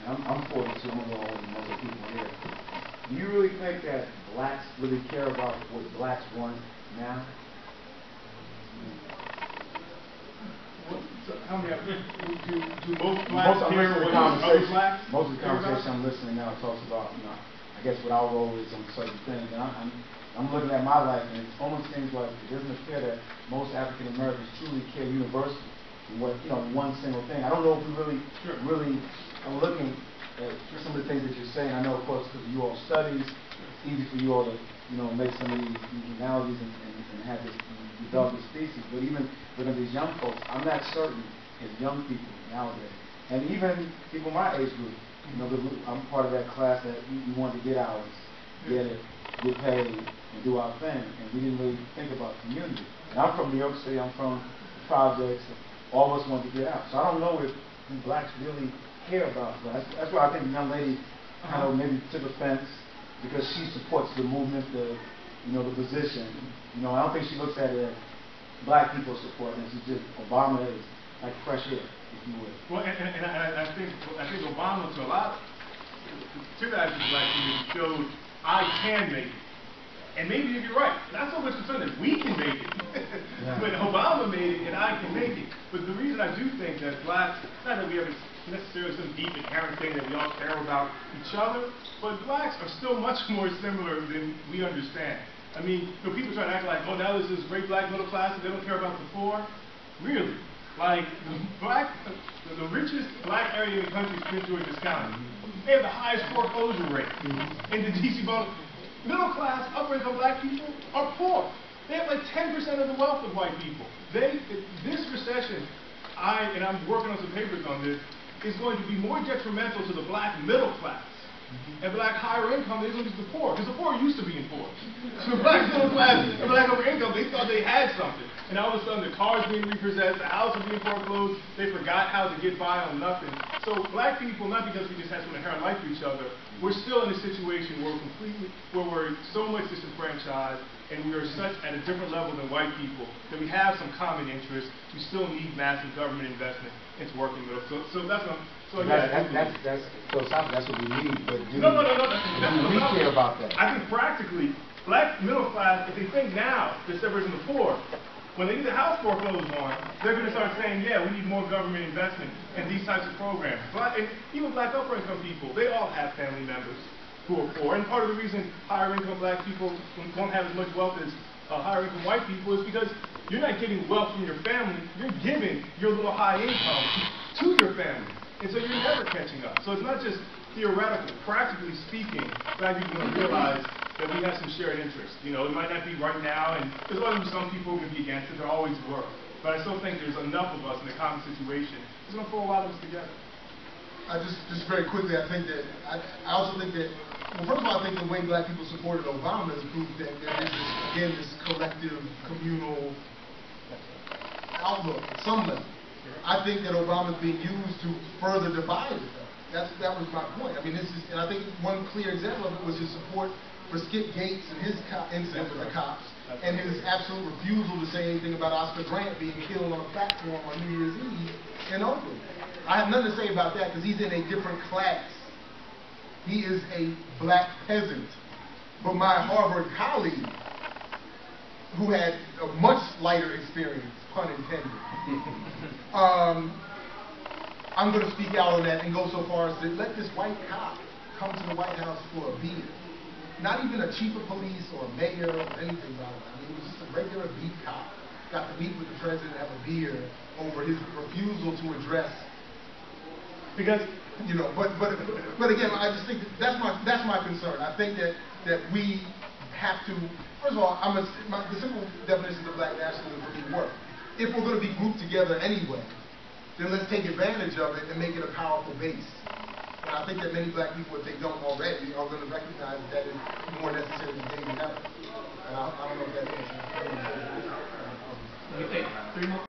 I'm 42, I'm a little older than most of the people here. Do you really think that blacks really care about what blacks want now? How many do most blacks care what other blacks? Most of the conversation I'm listening now talks about, I guess what our role is on certain things. And I'm looking at my life, and it almost seems like it doesn't appear that most African Americans truly care universally what one single thing. I don't know if we really are looking at some of the things that you're saying. I know, of course, because of you all studies, it's easy for you all to make some of these analogies and have this develop this thesis. But even looking at these young folks, I'm not certain as young people nowadays, and even people my age group. I'm part of that class that we wanted to get ours, get it, get paid, and do our thing, and we didn't really think about community. And I'm from New York City. I'm from the projects. All of us want to get out. So I don't know if blacks really care about blacks. That's why I think the young lady kind of maybe took offense because she supports the movement, the position. I don't think she looks at it as black people supporting it. She's just Obama is like fresh air, if you will. Well, and I think Obama to that black community showed I can make it. And maybe if you're right, not so much concerned that we can make it, but Obama made it and I can make it. But the reason I do think that blacks, not that we have necessarily some deep inherent thing that we all care about each other, but blacks are still much more similar than we understand. I mean, people try to act like, oh, now there's this great black middle class and they don't care about the poor. Really? Like, the richest black area in the country is Prince George's County. They have the highest foreclosure rate in the D.C. bubble. Middle class, upper income black people are poor. They have like 10% of the wealth of white people. This recession, and I'm working on some papers on this, is going to be more detrimental to the black middle class and black higher income than it is to the poor, because the poor used to being poor. The black middle class and black upper income, they thought they had something. And all of a sudden the cars being repossessed, the houses being foreclosed, they forgot how to get by on nothing. So black people, not because we just have some inherent life for each other, we're still in a situation where we're so much disenfranchised and we are such at a different level than white people that we have some common interests. We still need massive government investment into working middle. So that's what that's what we need. But do we care about that? I think practically, black middle class, if they think now they're separate from the poor, when they get the house foreclosed on, they're going to start saying, yeah, we need more government investment in these types of programs. And even black upper income people, they all have family members who are poor. And part of the reason higher income black people don't have as much wealth as higher income white people is because you're not getting wealth from your family, you're giving your little high income to your family. And so you're never catching up. So it's not just theoretical. Practically speaking, black people are going to realize that we have some shared interests. It might not be right now, and there's always some people who can be against it. There always were. But I still think there's enough of us in a common situation. It's going to pull a lot of us together. Just very quickly, I think that I also think that, well, first of all, I think the way black people supported Obama is proof that there is this collective, communal outlook at some level. I think that Obama is being used to further divide it. That was my point. I mean, and I think one clear example of it was his support for Skip Gates and his incident with the cops, and his absolute refusal to say anything about Oscar Grant being killed on a platform on New Year's Eve in Oakland. I have nothing to say about that because he's in a different class. He is a black peasant. But my Harvard colleague, who had a much lighter experience, pun intended, I'm going to speak out on that and go so far as to let this white cop come to the White House for a beer. Not even a chief of police or a mayor or anything like that. I mean, it was just a regular beat cop. Got to meet with the president and have a beer over his refusal to address. Because, but again, I just think that's my concern. I think that we have to, first of all, the simple definition of black nationalism for me work. If we're going to be grouped together anyway, then let's take advantage of it and make it a powerful base. And I think that many black people, if they don't already, are going to recognize that is more necessary today than ever. And I don't know if that answers. Let me take 3 more.